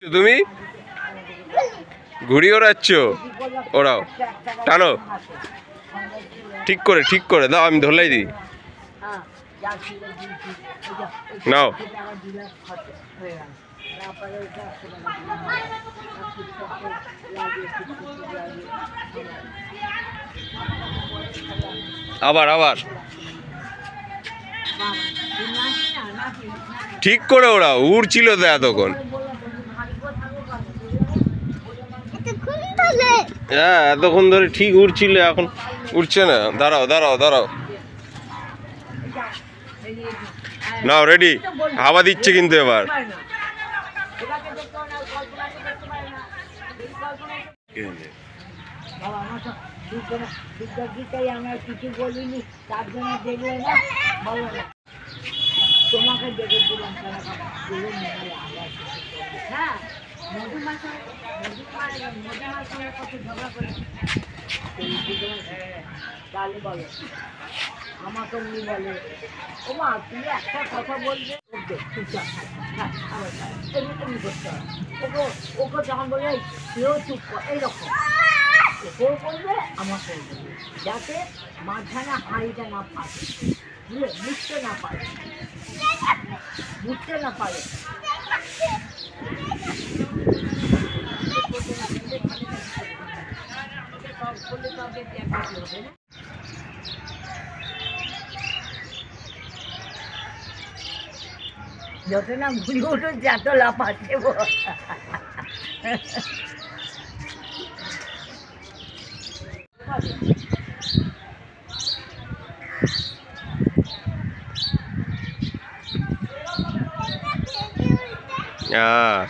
তুমি ঘুড়ি ওড়াচ্ছ, ওরাও টানো ঠিক করে দাও, আমি ধরলাই দিই। নাও আবার আবার ঠিক করে ওরাও, উড়ছিল তো এতক্ষণ। হ্যাঁ এতক্ষণ ধরে ঠিক উড়ছিল, এখন উঠছে না। দাঁড়াও দাঁড়াও দাঁড়াও, নাও রেডি। হাওয়া দিচ্ছে কিন্তু এবার। কিছু বলিনি, তার জন্য দেখলে না, বলো না তোমাকে দেখেছিলাম। হ্যাঁ মধুমাসের সঙ্গে কত ঝগড়া করেছি, তাহলে বলো আমাকে উনি বলে ও মা তুমি একটা কথা বলবে এমনি করতে হবে। ওকে যখন বলে সেও চুপ কর, এইরকম ওকেও বলবে আমাকেও বলবে, যাতে মাঝখানে হাঁড়িটা না পারে, বুঝলে, বুঝতে না পারে। যত না ঘুরি উঠুন যত লাফাচ্ছে Yeah.